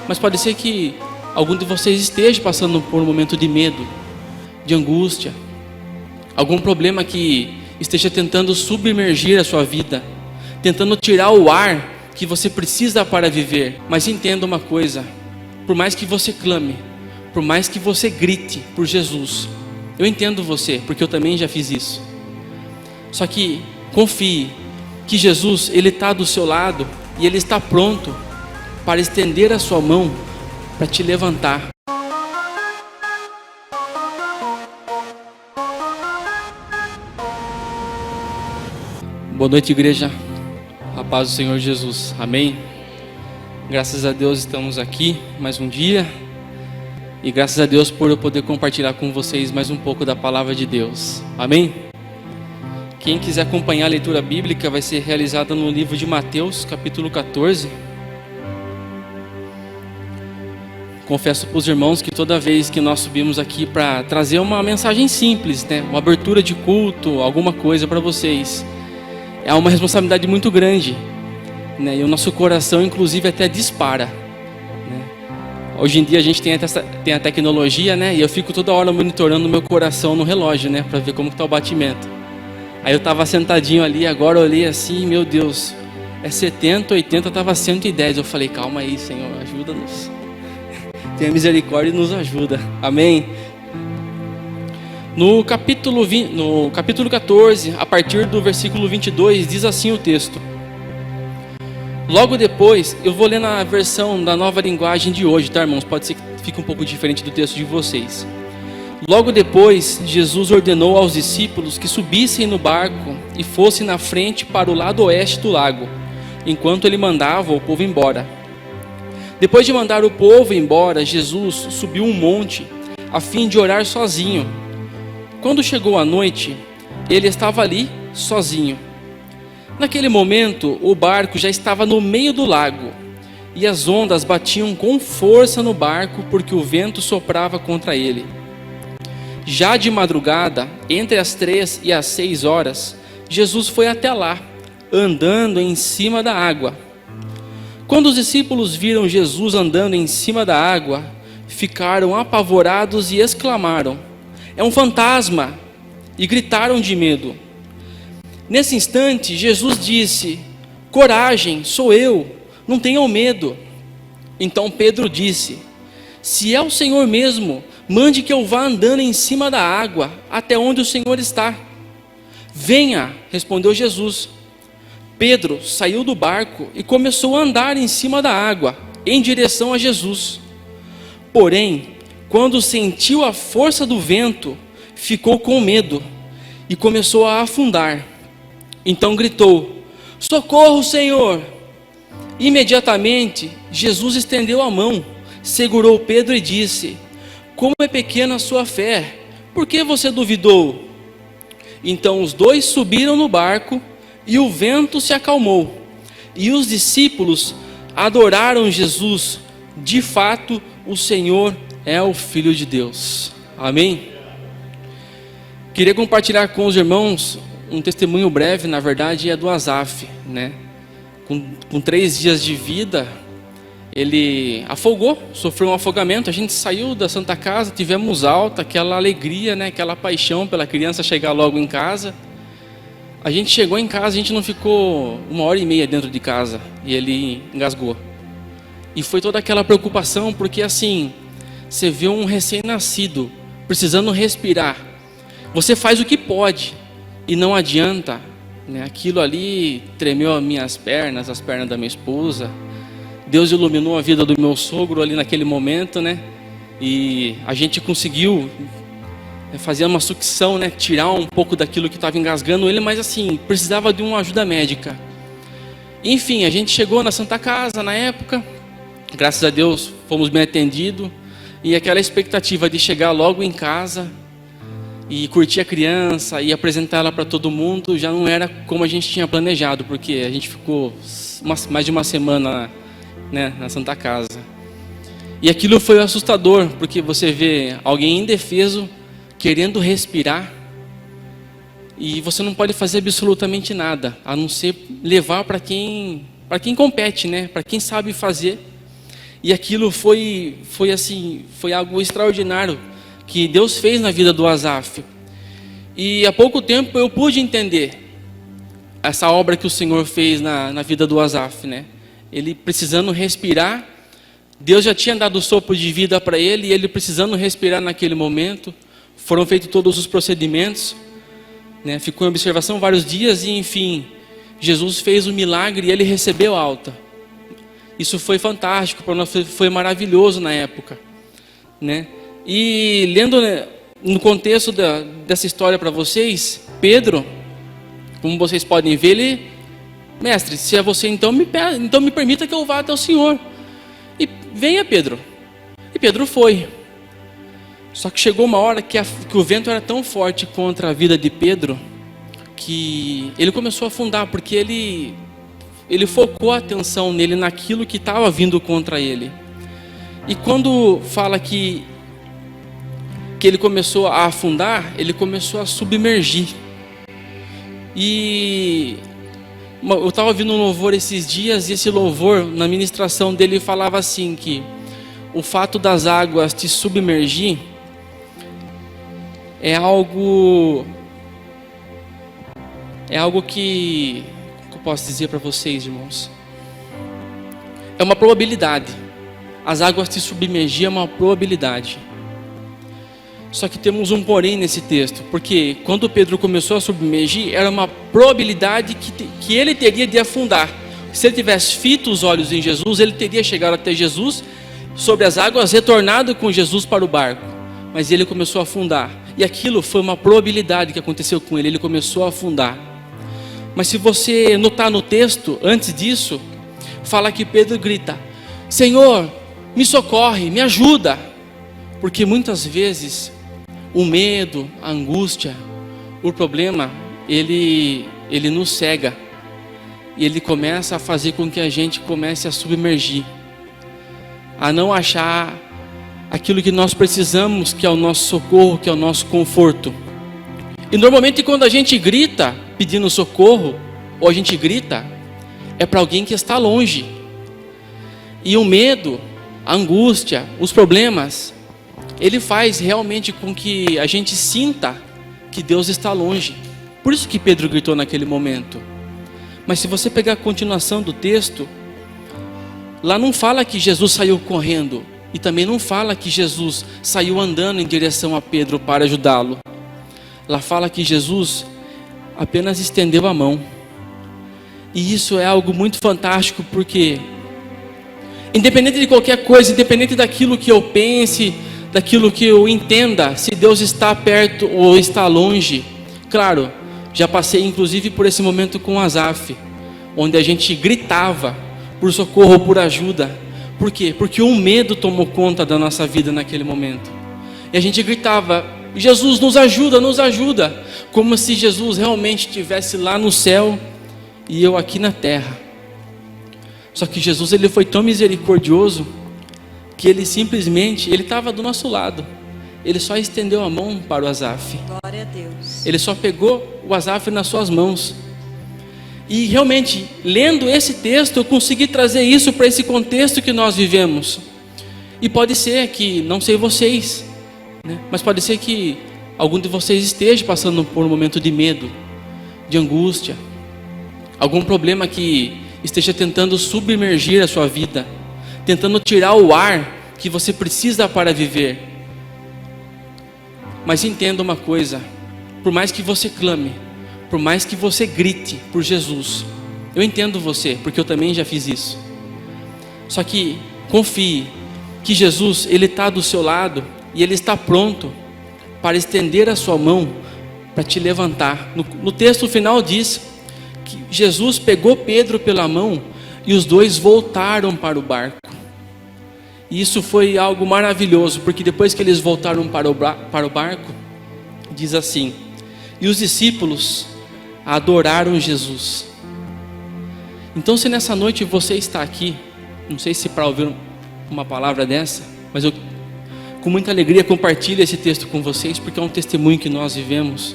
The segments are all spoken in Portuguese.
Mas pode ser que algum de vocês esteja passando por um momento de medo, de angústia, algum problema que esteja tentando submergir a sua vida, tentando tirar o ar que você precisa para viver. Mas entenda uma coisa: por mais que você clame, por mais que você grite por Jesus, eu entendo você, porque eu também já fiz isso. Só que confie que Jesus, Ele está do seu lado e Ele está pronto para estender a sua mão para te levantar. Boa noite, igreja. A paz do Senhor Jesus. Amém. Graças a Deus estamos aqui mais um dia. E graças a Deus por eu poder compartilhar com vocês mais um pouco da palavra de Deus. Amém. Quem quiser acompanhar a leitura bíblica vai ser realizada no livro de Mateus, capítulo 14. Confesso para os irmãos que toda vez que nós subimos aqui para trazer uma mensagem simples, uma abertura de culto, alguma coisa para vocês, é uma responsabilidade muito grande, e o nosso coração inclusive até dispara. Hoje em dia a gente tem a tecnologia, e eu fico toda hora monitorando o meu coração no relógio, para ver como está o batimento. Aí eu estava sentadinho ali, agora eu olhei assim, meu Deus, é 70, 80, estava 110. Eu falei, calma aí, Senhor, ajuda-nos. Tenha misericórdia e nos ajuda. Amém. No capítulo 14, a partir do versículo 22, diz assim o texto. Logo depois, eu vou ler na versão da Nova Linguagem de hoje, tá, irmãos? Pode ser que fique um pouco diferente do texto de vocês. Logo depois, Jesus ordenou aos discípulos que subissem no barco e fossem na frente para o lado oeste do lago, enquanto ele mandava o povo embora. Depois de mandar o povo embora, Jesus subiu um monte a fim de orar sozinho. Quando chegou a noite, ele estava ali sozinho. Naquele momento, o barco já estava no meio do lago e as ondas batiam com força no barco porque o vento soprava contra ele. Já de madrugada, entre as 3 e as 6 horas, Jesus foi até lá, andando em cima da água. Quando os discípulos viram Jesus andando em cima da água, ficaram apavorados e exclamaram: "É um fantasma!" e gritaram de medo. Nesse instante, Jesus disse: "Coragem, sou eu, não tenham medo." Então Pedro disse: "Se é o Senhor mesmo, mande que eu vá andando em cima da água, até onde o Senhor está." "Venha", respondeu Jesus. Pedro saiu do barco e começou a andar em cima da água, em direção a Jesus. Porém, quando sentiu a força do vento, ficou com medo e começou a afundar. Então gritou: "Socorro, Senhor!" Imediatamente, Jesus estendeu a mão, segurou Pedro e disse: "Como é pequena a sua fé, por que você duvidou?" Então os dois subiram no barco e o vento se acalmou. E os discípulos adoraram Jesus. De fato, o Senhor é o Filho de Deus. Amém? Queria compartilhar com os irmãos um testemunho breve, na verdade é do Asaf, Com 3 dias de vida, ele afogou, sofreu um afogamento. A gente saiu da Santa Casa, tivemos alta, aquela alegria, aquela paixão pela criança chegar logo em casa. A gente chegou em casa, a gente não ficou 1h30 dentro de casa, e ele engasgou. E foi toda aquela preocupação, porque assim, você vê um recém-nascido precisando respirar, você faz o que pode, e não adianta, Aquilo ali tremeu as minhas pernas, as pernas da minha esposa. Deus iluminou a vida do meu sogro ali naquele momento, E a gente conseguiu fazer uma sucção, tirar um pouco daquilo que estava engasgando ele, mas assim, precisava de uma ajuda médica. Enfim, a gente chegou na Santa Casa na época, graças a Deus fomos bem atendidos, e aquela expectativa de chegar logo em casa e curtir a criança e apresentar ela para todo mundo já não era como a gente tinha planejado, porque a gente ficou mais de uma semana na Santa Casa. E aquilo foi assustador, porque você vê alguém indefeso querendo respirar e você não pode fazer absolutamente nada, a não ser levar para quem compete, para quem sabe fazer. E aquilo foi assim, foi algo extraordinário que Deus fez na vida do Asaf. E há pouco tempo eu pude entender essa obra que o Senhor fez na vida do Asaf, né? Ele precisando respirar, Deus já tinha dado o sopro de vida para ele, e ele precisando respirar naquele momento. Foram feitos todos os procedimentos, né? Ficou em observação vários dias e, enfim, Jesus fez o milagre e ele recebeu alta. Isso foi fantástico para nós, foi maravilhoso na época, né? E lendo, né, no contexto dessa história para vocês, Pedro, como vocês podem ver, ele: mestre, se é você, então me permita que eu vá até o Senhor. E venha, Pedro. E Pedro foi. Só que chegou uma hora que o vento era tão forte contra a vida de Pedro, que ele começou a afundar, porque ele focou a atenção nele, naquilo que estava vindo contra ele. E quando fala que ele começou a afundar, ele começou a submergir. E eu estava ouvindo um louvor esses dias, e esse louvor, na ministração dele, falava assim, que o fato das águas te submergir é algo que eu posso dizer para vocês, irmãos, é uma probabilidade. As águas te submergir é uma probabilidade. Só que temos um porém nesse texto, porque quando Pedro começou a submergir, era uma probabilidade que ele teria de afundar. Se ele tivesse fito os olhos em Jesus, ele teria chegado até Jesus sobre as águas, retornado com Jesus para o barco. Mas ele começou a afundar, e aquilo foi uma probabilidade que aconteceu com ele. Ele começou a afundar. Mas se você notar no texto, antes disso, fala que Pedro grita: Senhor, me socorre, me ajuda. Porque muitas vezes o medo, a angústia, o problema, ele nos cega. E ele começa a fazer com que a gente comece a submergir, a não achar aquilo que nós precisamos, que é o nosso socorro, que é o nosso conforto. E normalmente quando a gente grita pedindo socorro, ou a gente grita, é para alguém que está longe. E o medo, a angústia, os problemas, ele faz realmente com que a gente sinta que Deus está longe. Por isso que Pedro gritou naquele momento. Mas se você pegar a continuação do texto, lá não fala que Jesus saiu correndo, e também não fala que Jesus saiu andando em direção a Pedro para ajudá-lo. Lá fala que Jesus apenas estendeu a mão. E isso é algo muito fantástico, porque independente de qualquer coisa, independente daquilo que eu pense, daquilo que eu entenda, se Deus está perto ou está longe. Claro, já passei inclusive por esse momento com Asaf, onde a gente gritava por socorro, por ajuda. Por quê? Porque o medo tomou conta da nossa vida naquele momento. E a gente gritava: Jesus, nos ajuda, nos ajuda. Como se Jesus realmente estivesse lá no céu e eu aqui na terra. Só que Jesus, ele foi tão misericordioso que ele simplesmente, ele estava do nosso lado. Ele só estendeu a mão para o Asaf. Glória a Deus. Ele só pegou o Asaf nas suas mãos. E realmente, lendo esse texto, eu consegui trazer isso para esse contexto que nós vivemos. E pode ser que, não sei vocês, né, mas pode ser que algum de vocês esteja passando por um momento de medo, de angústia, algum problema que esteja tentando submergir a sua vida, tentando tirar o ar que você precisa para viver. Mas entenda uma coisa: por mais que você clame, por mais que você grite por Jesus, eu entendo você, porque eu também já fiz isso. Só que confie que Jesus, ele está do seu lado e ele está pronto para estender a sua mão para te levantar. No texto final diz que Jesus pegou Pedro pela mão e os dois voltaram para o barco. E isso foi algo maravilhoso, porque depois que eles voltaram para o barco, diz assim: e os discípulos adoraram Jesus. Então, se nessa noite você está aqui, não sei se para ouvir uma palavra dessa, mas eu com muita alegria compartilho esse texto com vocês, porque é um testemunho que nós vivemos.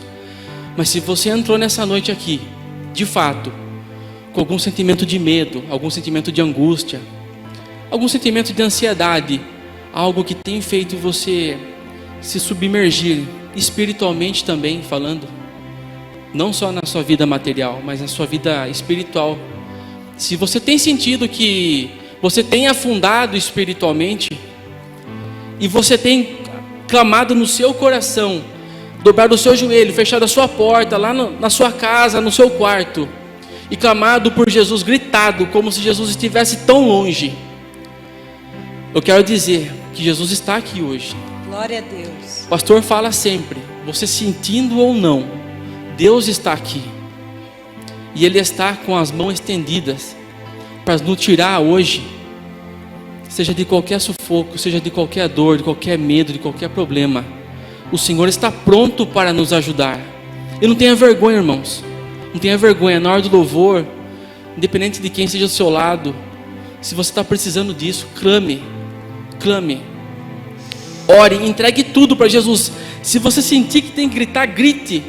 Mas se você entrou nessa noite aqui, de fato, com algum sentimento de medo, algum sentimento de angústia, algum sentimento de ansiedade, algo que tem feito você se submergir espiritualmente também falando, não só na sua vida material, mas na sua vida espiritual. Se você tem sentido que você tem afundado espiritualmente e você tem clamado no seu coração, dobrado o seu joelho, fechado a sua porta lá na sua casa, no seu quarto, e clamado por Jesus, gritado como se Jesus estivesse tão longe, eu quero dizer que Jesus está aqui hoje. Glória a Deus. O pastor fala sempre, você sentindo ou não, Deus está aqui. E Ele está com as mãos estendidas para nos tirar hoje, seja de qualquer sufoco, seja de qualquer dor, de qualquer medo, de qualquer problema. O Senhor está pronto para nos ajudar. E não tenha vergonha, irmãos. Não tenha vergonha. Na hora do louvor, independente de quem esteja do seu lado, se você está precisando disso, clame. Clame. Ore, entregue tudo para Jesus. Se você sentir que tem que gritar, grite.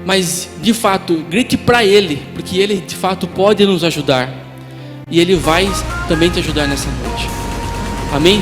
Mas, de fato, grite para Ele, porque Ele, de fato, pode nos ajudar. E Ele vai também te ajudar nessa noite. Amém?